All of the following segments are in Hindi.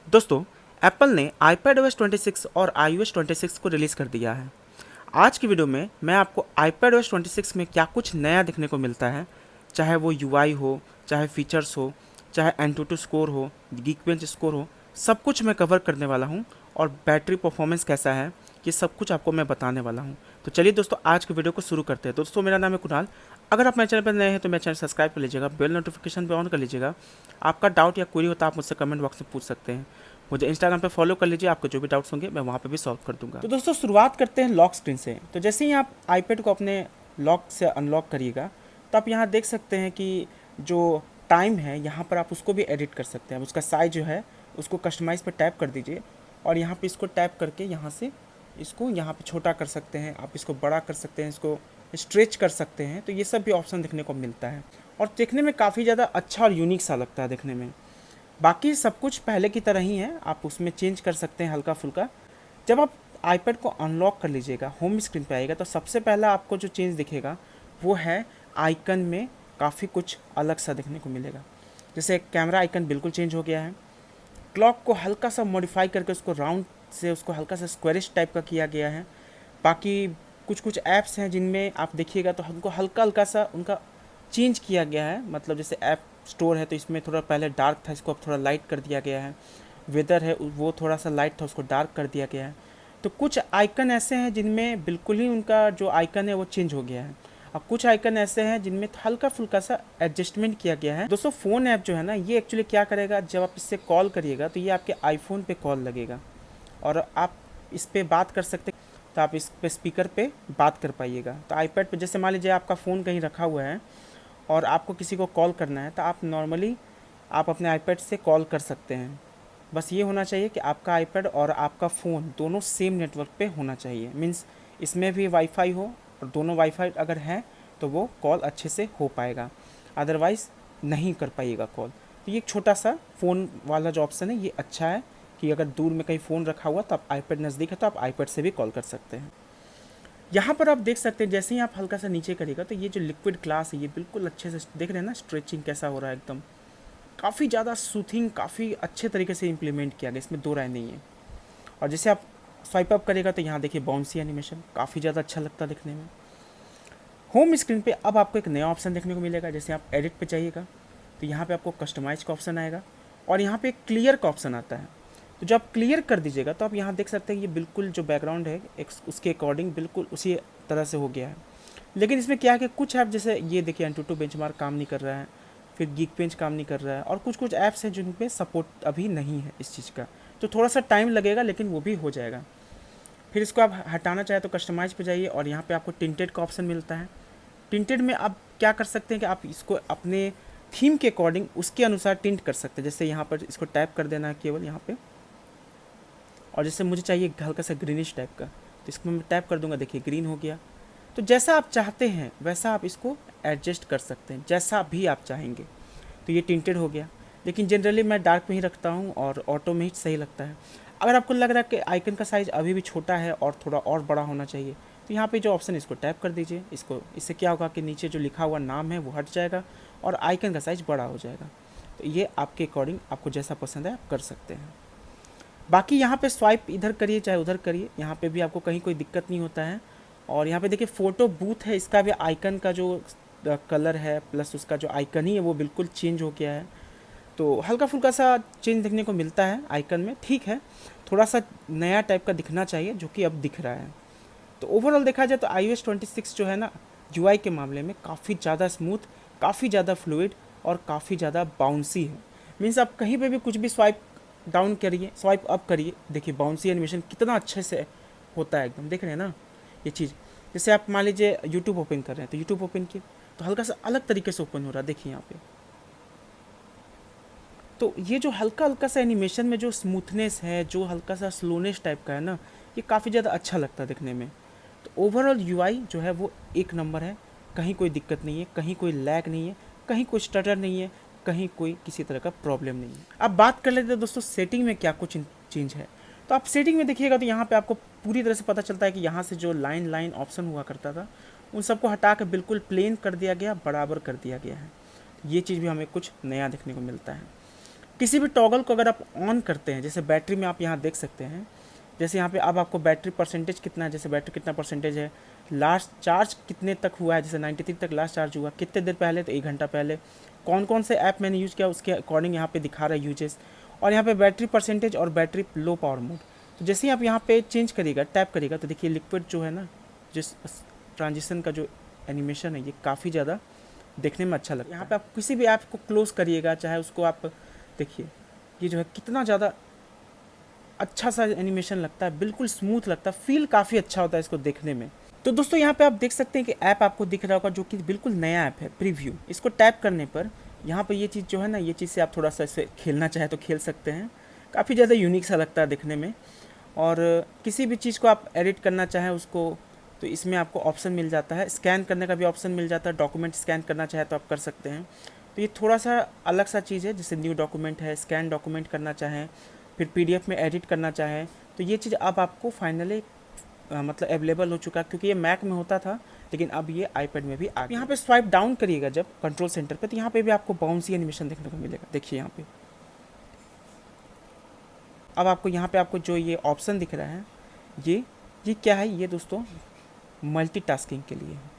दोस्तों, एप्पल ने iPadOS 26 और iOS 26 को रिलीज़ कर दिया है। आज की वीडियो में मैं आपको iPadOS 26 में क्या कुछ नया देखने को मिलता है, चाहे वो यूआई हो, चाहे फीचर्स हो, चाहे एंटूटू स्कोर हो, गीकबेंच स्कोर हो, सब कुछ मैं कवर करने वाला हूँ और बैटरी परफॉर्मेंस कैसा है, ये सब कुछ आपको मैं बताने वाला हूँ। तो चलिए दोस्तों, आज की वीडियो को शुरू करते हैं। दोस्तों, मेरा नाम है कुणाल। अगर आप मेरे चैनल पर नए हैं तो मेरे चैनल सब्सक्राइब कर लीजिएगा, बेल नोटिफिकेशन पे ऑन कर लीजिएगा। आपका डाउट या क्वेरी होता है आप मुझसे कमेंट बॉक्स में पूछ सकते हैं। मुझे इंस्टाग्राम पे फॉलो कर लीजिए, आपको जो भी डाउट्स होंगे मैं वहाँ पे भी सॉल्व कर दूंगा। तो दोस्तों, शुरुआत करते हैं लॉक स्क्रीन से। तो जैसे ही आप आईपैड को अपने लॉक से अनलॉक करिएगा तो आप यहाँ देख सकते हैं कि जो टाइम है यहाँ पर आप उसको भी एडिट कर सकते हैं। उसका साइज जो है उसको कस्टमाइज़ पर टैप कर दीजिए और यहाँ पे इसको टैप करके यहाँ से इसको यहाँ पे छोटा कर सकते हैं, आप इसको बड़ा कर सकते हैं, इसको स्ट्रेच कर सकते हैं। तो ये सब भी ऑप्शन देखने को मिलता है और देखने में काफ़ी ज़्यादा अच्छा और यूनिक सा लगता है देखने में। बाकी सब कुछ पहले की तरह ही है, आप उसमें चेंज कर सकते हैं हल्का फुल्का। जब आप आईपैड को अनलॉक कर लीजिएगा, होम स्क्रीन पे आएगा तो सबसे पहला आपको जो चेंज दिखेगा वो है आइकन में काफ़ी कुछ अलग सा देखने को मिलेगा। जैसे कैमरा आइकन बिल्कुल चेंज हो गया है, क्लॉक को हल्का सा मॉडिफाई करके उसको राउंड से उसको हल्का सा स्क्वेरिश टाइप का किया गया है। बाकी कुछ कुछ ऐप्स हैं जिनमें आप देखिएगा तो उनको हल्का हल्का सा उनका चेंज किया गया है। मतलब जैसे ऐप स्टोर है तो इसमें थोड़ा पहले डार्क था, इसको अब थोड़ा लाइट कर दिया गया है। वेदर है वो थोड़ा सा लाइट था, उसको डार्क कर दिया गया है। तो कुछ आइकन ऐसे हैं जिनमें बिल्कुल ही उनका जो आइकन है वो चेंज हो गया है और कुछ आइकन ऐसे हैं जिनमें हल्का फुल्का सा एडजस्टमेंट किया गया है। दोस्तों, फ़ोन ऐप जो है ना, ये एक्चुअली क्या करेगा, जब आप इससे कॉल करिएगा तो ये आपके आईफोन पे कॉल लगेगा और आप इस पर बात कर सकते हैं। तो आप इस पे स्पीकर पे बात कर पाइएगा। तो आईपैड पे जैसे मान लीजिए आपका फ़ोन कहीं रखा हुआ है और आपको किसी को कॉल करना है तो आप नॉर्मली आप अपने आईपैड से कॉल कर सकते हैं। बस ये होना चाहिए कि आपका आईपैड और आपका फ़ोन दोनों सेम नेटवर्क पे होना चाहिए। मीन्स इसमें भी वाईफाई हो और दोनों वाईफाई अगर है तो वो कॉल अच्छे से हो पाएगा, अदरवाइज़ नहीं कर पाइएगा कॉल। तो ये एक छोटा सा फ़ोन वाला जो ऑप्शन है ये अच्छा है कि अगर दूर में कहीं फ़ोन रखा हुआ तो आप आईपैड नज़दीक है तो आप आईपैड से भी कॉल कर सकते हैं। यहाँ पर आप देख सकते हैं जैसे ही आप हल्का सा नीचे करिएगा तो ये जो लिक्विड ग्लास है ये बिल्कुल अच्छे से देख रहे हैं ना, स्ट्रेचिंग कैसा हो रहा है, एकदम काफ़ी ज़्यादा सूथिंग, काफ़ी अच्छे तरीके से इम्प्लीमेंट किया गया, इसमें दो राय नहीं है। और जैसे आप स्वाइप अप करेगा तो यहाँ देखिए बाउंसी एनिमेशन काफ़ी ज़्यादा अच्छा लगता है देखने में। होम स्क्रीन पे अब आपको एक नया ऑप्शन देखने को मिलेगा। जैसे आप एडिट पे जाइएगा तो यहाँ पे आपको कस्टमाइज का ऑप्शन आएगा और यहाँ पे क्लियर का ऑप्शन आता है। तो जब आप क्लियर कर दीजिएगा तो आप यहाँ देख सकते हैं ये बिल्कुल जो बैकग्राउंड है उसके अकॉर्डिंग बिल्कुल उसी तरह से हो गया है। लेकिन इसमें क्या है कि कुछ ऐप जैसे ये देखिए एंटूटू बेंचमार्क काम नहीं कर रहा है, फिर गीकबेंच काम नहीं कर रहा है और कुछ कुछ ऐप्स हैं जिन पे सपोर्ट अभी नहीं है इस चीज़ का। तो थोड़ा सा टाइम लगेगा लेकिन वो भी हो जाएगा। फिर इसको आप हटाना चाहे तो कस्टमाइज पे जाइए और यहाँ पे आपको टिंटेड का ऑप्शन मिलता है। टिंटेड में आप क्या कर सकते हैं कि आप इसको अपने थीम के अकॉर्डिंग उसके अनुसार टिंट कर सकते हैं। जैसे यहाँ पर इसको टैप कर देना है केवल यहाँ पे, और जैसे मुझे चाहिए हल्का सा ग्रीनिश टाइप का तो इसको मैं टैप कर दूंगा, देखिए ग्रीन हो गया। तो जैसा आप चाहते हैं वैसा आप इसको एडजस्ट कर सकते हैं, जैसा भी आप चाहेंगे। तो ये टिंटेड हो गया, लेकिन जनरली मैं डार्क में ही रखता हूँ और ऑटो में ही सही लगता है। अगर आपको लग रहा है कि आइकन का साइज़ अभी भी छोटा है और थोड़ा और बड़ा होना चाहिए तो यहाँ पे जो ऑप्शन है इसको टैप कर दीजिए। इससे क्या होगा कि नीचे जो लिखा हुआ नाम है वो हट जाएगा और आइकन का साइज़ बड़ा हो जाएगा। तो ये आपके अकॉर्डिंग आपको जैसा पसंद है आप कर सकते हैं। बाकी यहाँ पे स्वाइप इधर करिए चाहे उधर करिए, यहाँ पे भी आपको कहीं कोई दिक्कत नहीं होता है। और यहाँ पे देखिए फ़ोटो बूथ है, इसका भी आइकन का जो कलर है प्लस उसका जो आइकन ही है वो बिल्कुल चेंज हो गया है। तो हल्का फुल्का सा चेंज देखने को मिलता है आइकन में, ठीक है, थोड़ा सा नया टाइप का दिखना चाहिए जो कि अब दिख रहा है। तो ओवरऑल देखा जाए तो iOS 26 जो है ना, यूआई के मामले में काफ़ी ज़्यादा स्मूथ, काफ़ी ज़्यादा फ्लूइड और काफ़ी ज़्यादा बाउंसी है। मीन्स आप कहीं पे भी कुछ भी स्वाइप डाउन करिए, स्वाइप अप करिए, देखिए बाउंसी एनिमेशन कितना अच्छे से होता है एकदम, देख रहे हैं ना ये चीज़। जैसे आप मान लीजिए यूट्यूब ओपन कर रहे हैं तो यूट्यूब ओपन किए तो हल्का सा अलग तरीके से ओपन हो रहा है, देखिए यहाँ पे। तो ये जो हल्का हल्का सा एनिमेशन में जो स्मूथनेस है, जो हल्का सा स्लोनेस टाइप का है ना, ये काफ़ी ज़्यादा अच्छा लगता है देखने में। तो ओवरऑल यूआई जो है वो एक नंबर है, कहीं कोई दिक्कत नहीं है, कहीं कोई लैग नहीं है, कहीं कोई स्टटर नहीं है, कहीं कोई किसी तरह का प्रॉब्लम नहीं है। अब बात कर लेते हैं दोस्तों सेटिंग में क्या कुछ चेंज है। तो आप सेटिंग में देखिएगा तो यहाँ पे आपको पूरी तरह से पता चलता है कि यहाँ से जो लाइन लाइन ऑप्शन हुआ करता था उन सबको हटा कर बिल्कुल प्लेन कर दिया गया, बराबर कर दिया गया है। ये चीज़ भी हमें कुछ नया देखने को मिलता है। किसी भी टॉगल को अगर आप ऑन करते हैं, जैसे बैटरी में आप यहाँ देख सकते हैं, जैसे यहाँ पे अब आपको बैटरी परसेंटेज कितना है, जैसे बैटरी कितना परसेंटेज है, लास्ट चार्ज कितने तक हुआ है, जैसे 93 तक लास्ट चार्ज हुआ, कितने देर पहले, तो 1 घंटा पहले, कौन कौन से ऐप मैंने यूज़ किया उसके अकॉर्डिंग यहाँ पे दिखा रहा है यूजेस, और यहाँ पे बैटरी परसेंटेज और बैटरी लो पावर मोड। तो जैसे ही आप यहाँ पे चेंज करिएगा, टैप करिएगा, तो देखिए लिक्विड जो है ना, जिस ट्रांजिशन का जो एनिमेशन है ये काफ़ी ज़्यादा देखने में अच्छा लगता है। यहाँ पे आप किसी भी ऐप को क्लोज करिएगा, चाहे उसको आप देखिए, ये जो है कितना ज़्यादा अच्छा सा एनिमेशन लगता है, बिल्कुल स्मूथ लगता है, फील काफ़ी अच्छा होता है इसको देखने में। तो दोस्तों यहाँ पे आप देख सकते हैं कि ऐप आपको दिख रहा होगा जो कि बिल्कुल नया ऐप है, प्रीव्यू। इसको टैप करने पर यहाँ पर ये चीज़ जो है ना, ये चीज़ से आप थोड़ा सा इसे खेलना चाहे तो खेल सकते हैं, काफ़ी ज़्यादा यूनिक सा लगता है दिखने में। और किसी भी चीज़ को आप एडिट करना चाहें उसको, तो इसमें आपको ऑप्शन मिल जाता है, स्कैन करने का भी ऑप्शन मिल जाता है, डॉक्यूमेंट स्कैन करना चाहे तो आप कर सकते हैं। तो ये थोड़ा सा अलग सा चीज़ है, जैसे न्यू डॉक्यूमेंट है, स्कैन डॉक्यूमेंट करना चाहें, फिर पीडीएफ में एडिट करना चाहें, तो ये चीज़ अब आपको फाइनली मतलब अवेलेबल हो चुका है, क्योंकि ये मैक में होता था लेकिन अब ये आईपैड में भी आ गया। यहाँ पे स्वाइप डाउन करिएगा जब कंट्रोल सेंटर पे, तो यहाँ पे भी आपको बाउंसी एनिमेशन देखने को मिलेगा। देखिए यहाँ पे अब आपको यहाँ पे आपको जो ये ऑप्शन दिख रहा है, ये क्या है, ये दोस्तों मल्टीटास्किंग के लिए है।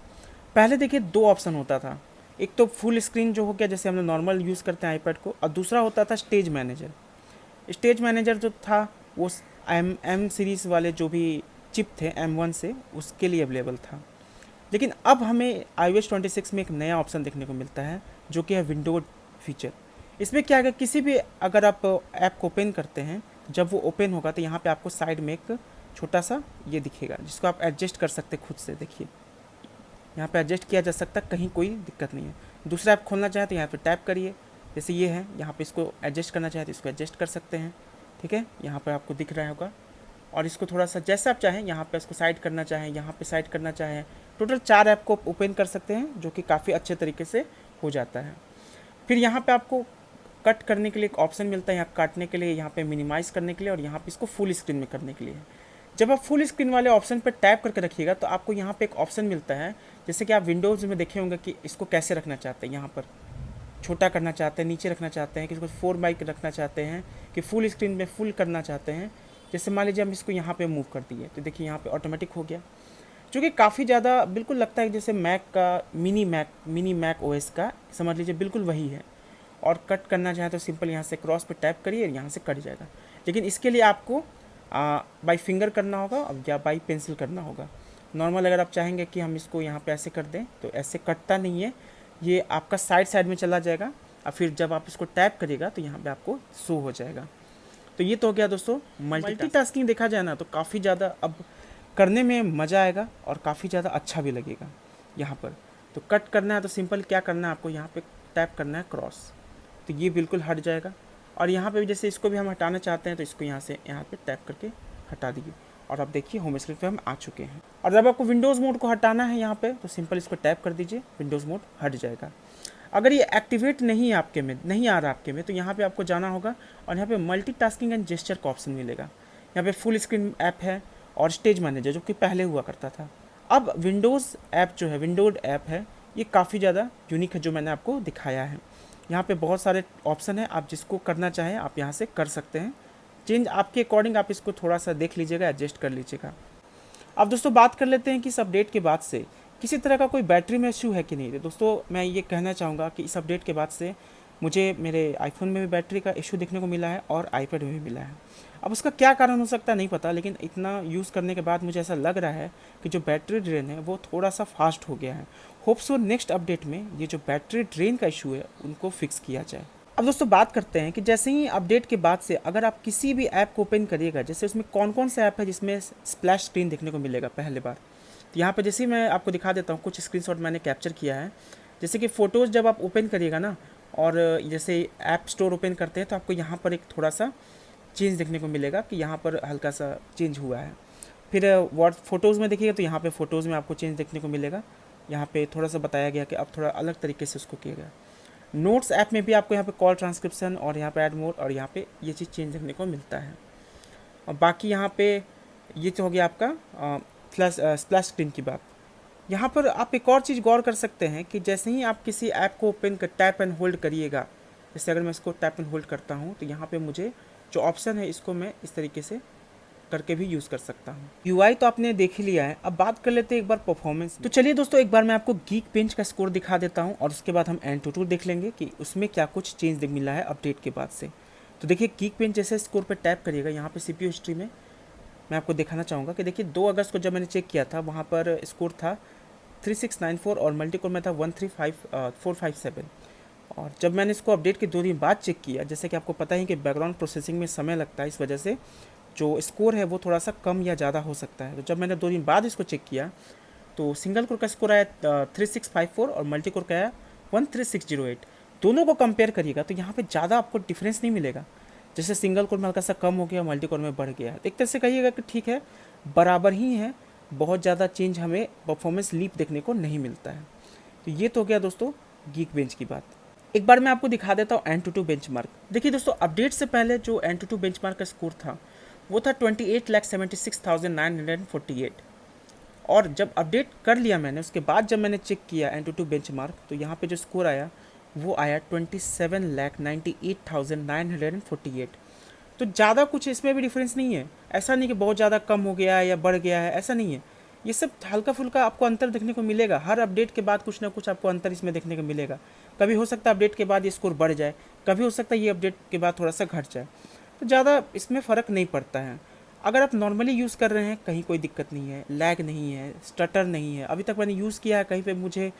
पहले देखिए 2 ऑप्शन होता था, एक तो फुल स्क्रीन जो हो गया जैसे हम लोग नॉर्मल यूज़ करते हैं आईपैड को, और दूसरा होता था स्टेज मैनेजर। स्टेज मैनेजर जो था वो एम सीरीज़ वाले जो भी चिप थे M1 से, उसके लिए अवेलेबल था। लेकिन अब हमें iOS 26 में एक नया ऑप्शन देखने को मिलता है जो कि है विंडो फीचर। इसमें क्या है, किसी भी अगर आप ऐप को ओपन करते हैं, जब वो ओपन होगा तो यहाँ पे आपको साइड में एक छोटा सा ये दिखेगा जिसको आप एडजस्ट कर सकते हैं खुद से। देखिए यहाँ पे एडजस्ट किया जा सकता है, कहीं कोई दिक्कत नहीं है। दूसरा ऐप खोलना चाहे तो यहाँ पे टैप करिए, जैसे ये है, यहाँ पे इसको एडजस्ट करना चाहे तो इसको एडजस्ट कर सकते हैं। ठीक है, यहाँ पर आपको दिख रहा होगा, और इसको थोड़ा सा जैसे आप चाहें, यहाँ पे इसको साइड करना चाहें, यहाँ पे साइड करना चाहें, टोटल 4 ऐप को ओपन कर सकते हैं, जो कि काफ़ी अच्छे तरीके से हो जाता है। फिर यहाँ पे आपको कट करने के लिए एक ऑप्शन मिलता है, यहाँ काटने के लिए, यहाँ पे मिनिमाइज़ करने के लिए, और यहाँ पे इसको फुल स्क्रीन में करने के लिए। जब आप फुल स्क्रीन वाले ऑप्शन पर टैप करके रखिएगा तो आपको यहाँ पे एक ऑप्शन मिलता है, जैसे कि आप विंडोज़ में देखे होंगे कि इसको कैसे रखना चाहते हैं, यहाँ पर छोटा करना चाहते हैं, नीचे रखना चाहते हैं, कि इसको 4:1 रखना चाहते हैं, कि फुल स्क्रीन में फुल करना चाहते हैं। जैसे मान लीजिए हम इसको यहाँ पे मूव कर दिए तो देखिए यहाँ पे ऑटोमेटिक हो गया, जो कि काफ़ी ज़्यादा बिल्कुल लगता है जैसे मैक का मिनी मैक ओएस का समझ लीजिए, बिल्कुल वही है। और कट करना चाहे तो सिंपल यहाँ से क्रॉस पे टैप करिए, यहाँ से कट जाएगा। लेकिन इसके लिए आपको बाई फिंगर करना होगा या बाई पेंसिल करना होगा। नॉर्मल अगर आप चाहेंगे कि हम इसको यहाँ पे ऐसे कर दें तो ऐसे कटता नहीं है, ये आपका साइड में चला जाएगा, और फिर जब आप इसको टैप करिएगा तो यहाँ पे आपको शो हो जाएगा। तो ये तो हो गया दोस्तों मल्टीटास्किंग। देखा जाए ना तो काफ़ी ज़्यादा अब करने में मज़ा आएगा और काफ़ी ज़्यादा अच्छा भी लगेगा। यहाँ पर तो कट करना है तो सिंपल क्या करना है, आपको यहाँ पे टैप करना है क्रॉस, तो ये बिल्कुल हट जाएगा। और यहाँ पे भी जैसे इसको भी हम हटाना चाहते हैं तो इसको यहाँ से यहाँ पे टैप करके हटा दीजिए, और आप देखिए होम स्क्रीन पे हम आ चुके हैं। और जब आपको विंडोज़ मोड को हटाना है यहाँ पे तो सिंपल इसको टैप कर दीजिए, विंडोज़ मोड हट जाएगा। अगर ये एक्टिवेट नहीं आपके में नहीं आ रहा आपके में, तो यहाँ पे आपको जाना होगा और यहाँ पे मल्टीटास्किंग एंड जेस्चर का ऑप्शन मिलेगा। यहाँ पे फुल स्क्रीन ऐप है और स्टेज मैनेजर जो कि पहले हुआ करता था। अब विंडोज़ ऐप जो है, विंडोड ऐप है, ये काफ़ी ज़्यादा यूनिक है जो मैंने आपको दिखाया है। यहाँ पे बहुत सारे ऑप्शन है, आप जिसको करना चाहें आप यहाँ से कर सकते हैं चेंज, आपके अकॉर्डिंग आप इसको थोड़ा सा देख लीजिएगा, एडजस्ट कर लीजिएगा। अब दोस्तों बात कर लेते हैं कि इस अपडेट के बाद से किसी तरह का कोई बैटरी में इशू है कि नहीं। तो दोस्तों मैं ये कहना चाहूँगा कि इस अपडेट के बाद से मुझे मेरे आईफोन में भी बैटरी का इशू देखने को मिला है और आईपैड में भी मिला है। अब उसका क्या कारण हो सकता है नहीं पता, लेकिन इतना यूज़ करने के बाद मुझे ऐसा लग रहा है कि जो बैटरी ड्रेन है वो थोड़ा सा फास्ट हो गया है। होप सो नेक्स्ट अपडेट में ये जो बैटरी ड्रेन का इशू है उनको फिक्स किया जाए। अब दोस्तों बात करते हैं कि जैसे ही अपडेट के बाद से अगर आप किसी भी ऐप को ओपन करिएगा, जैसे उसमें कौन कौन सा ऐप है जिसमें स्प्लैश स्क्रीन देखने को मिलेगा पहली बार, तो यहाँ पे जैसे ही मैं आपको दिखा देता हूँ, कुछ स्क्रीनशॉट मैंने कैप्चर किया है। जैसे कि फ़ोटोज़ जब आप ओपन करिएगा ना, और जैसे ऐप स्टोर ओपन करते हैं तो आपको यहाँ पर एक थोड़ा सा चेंज देखने को मिलेगा कि यहाँ पर हल्का सा चेंज हुआ है। फिर फ़ोटोज़ में देखिएगा तो यहाँ पे फ़ोटोज़ में आपको चेंज देखने को मिलेगा। यहाँ पे थोड़ा सा बताया गया कि अब थोड़ा अलग तरीके से उसको किया गया। नोट्स ऐप में भी आपको यहाँ पे कॉल ट्रांसक्रिप्शन और यहाँ पे ऐड मोड और यहाँ पे ये चीज़ चेंज देखने को मिलता है। और बाकी यहाँ पे ये तो हो गया आपका स्प्लैश स्क्रीन की बात। यहाँ पर आप एक और चीज़ गौर कर सकते हैं कि जैसे ही आप किसी ऐप को ओपन कर टैप एंड होल्ड करिएगा, जैसे अगर मैं इसको टैप एंड होल्ड करता हूँ तो यहाँ पे मुझे जो ऑप्शन है इसको मैं इस तरीके से करके भी यूज़ कर सकता हूँ। यूआई तो आपने देख ही लिया है, अब बात कर लेते हैं एक बार परफॉर्मेंस। तो चलिए दोस्तों, एक बार मैं आपको गीक बेंच का स्कोर दिखा देता हूँ और उसके बाद हम एंटूटू देख लेंगे कि उसमें क्या कुछ चेंज मिला है अपडेट के बाद से। तो देखिए, गीक बेंच जैसे स्कोर पर टैप करिएगा, यहाँ पे सीपीयू हिस्ट्री में मैं आपको दिखाना चाहूँगा कि देखिए 2 अगस्त को जब मैंने चेक किया था वहाँ पर स्कोर था 3694 और मल्टी कोर में था 135457। और जब मैंने इसको अपडेट के 2 दिन बाद चेक किया, जैसे कि आपको पता ही कि बैकग्राउंड प्रोसेसिंग में समय लगता है, इस वजह से जो स्कोर है वो थोड़ा सा कम या ज़्यादा हो सकता है। तो जब मैंने 2 दिन बाद इसको चेक किया तो सिंगल कोर का स्कोर आया 3654 और मल्टी कोर का आया 13608। दोनों को कंपेयर करिएगा तो यहाँ पे ज़्यादा आपको डिफरेंस नहीं मिलेगा। जैसे सिंगल कोर में हल्का सा कम हो गया, मल्टी कोर में बढ़ गया। एक तरह से कहिएगा कि ठीक है, बराबर ही है, बहुत ज़्यादा चेंज हमें परफॉर्मेंस लीप देखने को नहीं मिलता है। तो ये तो हो गया दोस्तों गीक बेंच की बात। एक बार मैं आपको दिखा देता हूँ एंटूटू बेंचमार्क। देखिए दोस्तों, अपडेट से पहले जो एंटूटू बेंचमार्क का स्कोर था वो था 28,76,948। और जब अपडेट कर लिया मैंने, उसके बाद जब मैंने चेक किया एंटूटू बेंचमार्क तो यहाँ पे जो स्कोर आया वो आया 27,98,948। तो ज़्यादा कुछ इसमें भी डिफरेंस नहीं है। ऐसा नहीं कि बहुत ज़्यादा कम हो गया है या बढ़ गया है, ऐसा नहीं है। ये सब हल्का फुल्का आपको अंतर देखने को मिलेगा। हर अपडेट के बाद कुछ ना कुछ आपको अंतर इसमें देखने को मिलेगा। कभी हो सकता है अपडेट के बाद ये स्कोर बढ़ जाए, कभी हो सकता है ये अपडेट के बाद थोड़ा सा घट जाए। तो ज़्यादा इसमें फ़र्क नहीं पड़ता है। अगर आप नॉर्मली यूज़ कर रहे हैं, कहीं कोई दिक्कत नहीं है, लैग नहीं है, स्टटर नहीं है। अभी तक मैंने यूज़ किया है, कहीं पे मुझे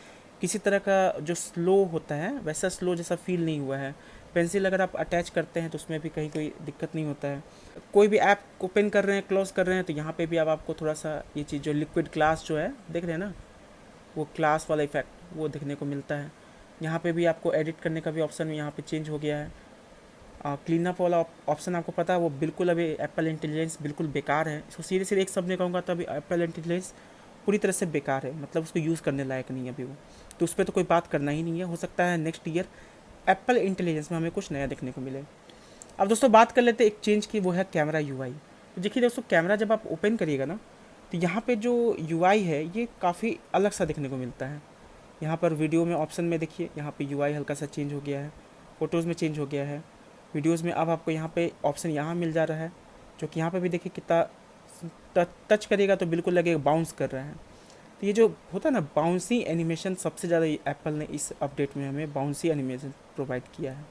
किसी तरह का जो स्लो होता है वैसा स्लो जैसा फील नहीं हुआ है। पेंसिल अगर आप अटैच करते हैं तो उसमें भी कहीं कोई दिक्कत नहीं होता है। कोई भी ऐप ओपन कर रहे हैं, क्लोज कर रहे हैं, तो यहाँ पे भी अब आपको थोड़ा सा ये चीज़ जो लिक्विड क्लास जो है देख रहे हैं ना, वो क्लास वाला इफेक्ट वो देखने को मिलता है। यहाँ पे भी आपको एडिट करने का भी ऑप्शन यहाँ पे चेंज हो गया है। क्लीन अप वाला ऑप्शन आपको पता है वो बिल्कुल अभी एप्पल इंटेलिजेंस बिल्कुल बेकार है। इसको सीधे सीधे एक शब्द में कहूँगा तो अभी एप्पल इंटेलिजेंस पूरी तरह से बेकार है, मतलब उसको यूज़ करने लायक नहीं है अभी वो। तो उस पर तो कोई बात करना ही नहीं है। हो सकता है नेक्स्ट ईयर एप्पल इंटेलिजेंस में हमें कुछ नया देखने को मिले। अब दोस्तों बात कर लेते हैं एक चेंज की, वो है कैमरा यूआई। तो देखिए दोस्तों, कैमरा जब आप ओपन करिएगा ना तो यहाँ पे जो यूआई है ये काफ़ी अलग सा देखने को मिलता है। यहाँ पर वीडियो में ऑप्शन में देखिए, यहाँ पे यूआई हल्का सा चेंज हो गया है, फ़ोटोज़ में चेंज हो गया है, वीडियोज़ में अब आपको यहाँ पे ऑप्शन यहाँ मिल जा रहा है, जो कि यहाँ पे भी देखिए कितना टच करिएगा तो बिल्कुल लगेगा बाउंस कर रहा है। तो ये जो होता है ना बाउंसी एनिमेशन, सबसे ज़्यादा एप्पल ने इस अपडेट में हमें बाउंसी एनिमेशन प्रोवाइड किया है।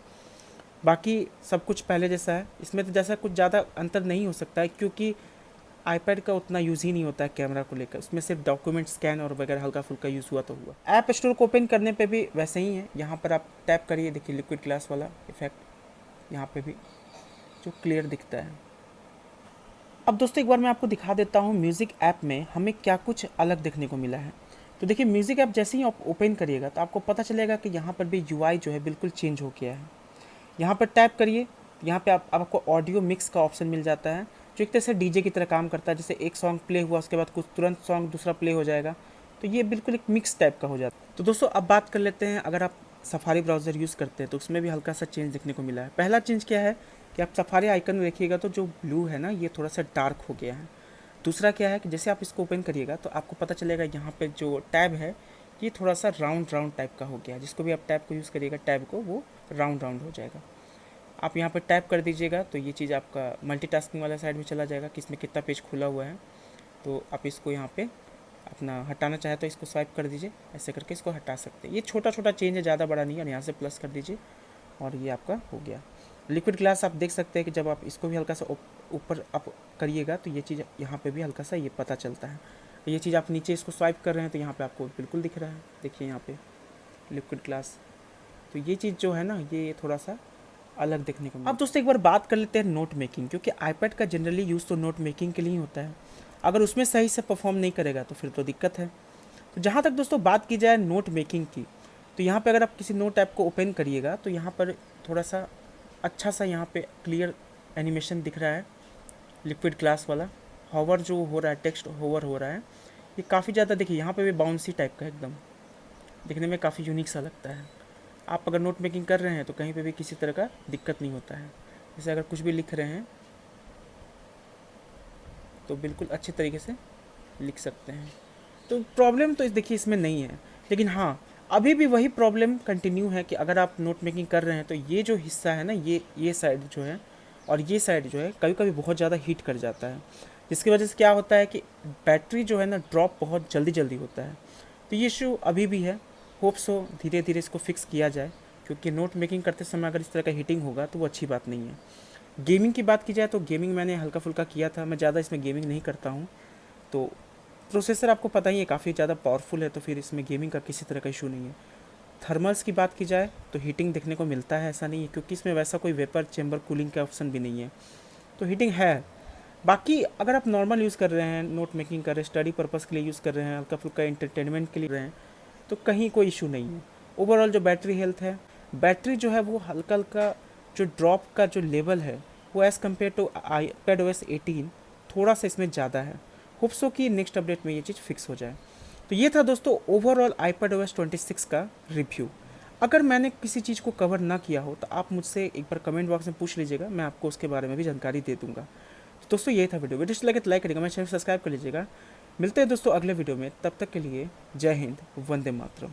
बाकी सब कुछ पहले जैसा है, इसमें तो जैसा कुछ ज़्यादा अंतर नहीं हो सकता है क्योंकि आईपैड का उतना यूज़ ही नहीं होता है कैमरा को लेकर। उसमें सिर्फ डॉक्यूमेंट स्कैन और वगैरह हल्का फुल्का यूज़ हुआ तो हुआ। ऐप स्टोर को ओपन करने पे भी वैसे ही है। यहाँ पर आप टैप करिए, देखिए लिक्विड ग्लास वाला इफेक्ट यहाँ पे भी जो क्लियर दिखता है। अब दोस्तों एक बार मैं आपको दिखा देता हूँ म्यूज़िक ऐप में हमें क्या कुछ अलग देखने को मिला है। तो देखिए, म्यूज़िक ऐप जैसे ही आप ओपन करिएगा तो आपको पता चलेगा कि यहाँ पर भी यूआई जो है बिल्कुल चेंज हो गया है। यहाँ पर टैप करिए, यहाँ पे आपको ऑडियो मिक्स का ऑप्शन मिल जाता है, जो एक तरह से डीजे की तरह काम करता है। जैसे एक सॉन्ग प्ले हुआ उसके बाद कुछ तुरंत सॉन्ग दूसरा प्ले हो जाएगा, तो ये बिल्कुल एक मिक्स टाइप का हो जाता है। तो दोस्तों अब बात कर लेते हैं, अगर आप सफारी ब्राउज़र यूज़ करते हैं तो उसमें भी हल्का सा चेंज देखने को मिला है। पहला चेंज क्या है कि आप सफारी आइकन में देखिएगा तो जो ब्लू है ना ये थोड़ा सा डार्क हो गया है। दूसरा क्या है कि जैसे आप इसको ओपन करिएगा तो आपको पता चलेगा यहाँ पे जो टैब है ये थोड़ा सा राउंड राउंड टाइप का हो गया है। जिसको भी आप टैब को यूज़ करिएगा टैब को, वो राउंड राउंड हो जाएगा। आप यहाँ पर टैप कर दीजिएगा तो ये चीज़ आपका मल्टीटास्किंग वाला साइड में चला जाएगा कि इसमें कितना पेज खुला हुआ है। तो आप इसको यहाँ पे अपना हटाना चाहे तो इसको स्वाइप कर दीजिए, ऐसे करके इसको हटा सकते हैं। ये छोटा छोटा चेंज है, ज़्यादा बड़ा नहीं है। और यहाँ से प्लस कर दीजिए और ये आपका हो गया। लिक्विड ग्लास आप देख सकते हैं कि जब आप इसको भी हल्का सा ऊपर अप करिएगा तो ये चीज़ यहाँ पे भी हल्का सा ये पता चलता है। ये चीज़ आप नीचे इसको स्वाइप कर रहे हैं तो यहाँ पे आपको बिल्कुल दिख रहा है। देखिए यहाँ पे लिक्विड ग्लास। तो ये चीज़ जो है ना ये थोड़ा सा अलग देखने को मिला। अब दोस्तों एक बार बात कर लेते हैं नोट मेकिंग, क्योंकि आईपैड का जनरली यूज़ तो नोट मेकिंग के लिए ही होता है। अगर उसमें सही से परफॉर्म नहीं करेगा तो फिर तो दिक्कत है। तो जहाँ तक दोस्तों बात की जाए नोट मेकिंग की, तो यहाँ पे अगर आप किसी नोट ऐप को ओपन करिएगा तो यहाँ पर थोड़ा सा अच्छा सा यहाँ पे क्लियर एनिमेशन दिख रहा है, लिक्विड ग्लास वाला होवर जो हो रहा है, टेक्स्ट होवर हो रहा है, ये काफ़ी ज़्यादा देखिए यहाँ पे भी बाउंसी टाइप का एकदम दिखने में काफ़ी यूनिक सा लगता है। आप अगर नोट मेकिंग कर रहे हैं तो कहीं पे भी किसी तरह का दिक्कत नहीं होता है। जैसे अगर कुछ भी लिख रहे हैं तो बिल्कुल अच्छे तरीके से लिख सकते हैं। तो प्रॉब्लम तो देखिए इसमें नहीं है, लेकिन हाँ अभी भी वही प्रॉब्लम कंटिन्यू है कि अगर आप नोट मेकिंग कर रहे हैं तो ये जो हिस्सा है ना, ये साइड जो है और ये साइड जो है कभी कभी बहुत ज़्यादा हीट कर जाता है, जिसकी वजह से क्या होता है कि बैटरी जो है ना ड्रॉप बहुत जल्दी जल्दी होता है। तो ये इशू अभी भी है। होप सो धीरे धीरे इसको फिक्स किया जाए, क्योंकि नोट मेकिंग करते समय अगर इस तरह का हीटिंग होगा तो वो अच्छी बात नहीं है। गेमिंग की बात की जाए तो गेमिंग मैंने हल्का फुल्का किया था, मैं ज़्यादा इसमें गेमिंग नहीं करता हूँ। तो प्रोसेसर आपको पता ही है काफ़ी ज़्यादा पावरफुल है, तो फिर इसमें गेमिंग का किसी तरह का इशू नहीं है। थर्मल्स की बात की जाए तो हीटिंग देखने को मिलता है, ऐसा नहीं है, क्योंकि इसमें वैसा कोई वेपर चेंबर कूलिंग का ऑप्शन भी नहीं है, तो हीटिंग है। बाकी अगर आप नॉर्मल यूज़ कर रहे हैं, नोट मेकिंग कर रहे हैं, स्टडी पर्पज़ के लिए यूज़ कर रहे हैं, हल्का फुल्का इंटरटेनमेंट के लिए रहे हैं, तो कहीं कोई इशू नहीं है। ओवरऑल जो बैटरी हेल्थ है, बैटरी जो है वो हल्का हल्का जो ड्रॉप का जो लेवल है वो एज़ कम्पेयर टू iPadOS 18 थोड़ा सा इसमें ज़्यादा है। होप सो कि नेक्स्ट अपडेट में ये चीज़ फिक्स हो जाए। तो ये था दोस्तों ओवरऑल iPadOS 26 का रिव्यू। अगर मैंने किसी चीज़ को कवर ना किया हो तो आप मुझसे एक बार कमेंट बॉक्स में पूछ लीजिएगा, मैं आपको उसके बारे में भी जानकारी दे दूंगा। तो दोस्तों ये था वीडियो लगे तो लाइक करिएगा, मेरे चैनल सब्सक्राइब कर लीजिएगा। मिलते हैं दोस्तों अगले वीडियो में, तब तक के लिए जय हिंद, वंदे मातरम।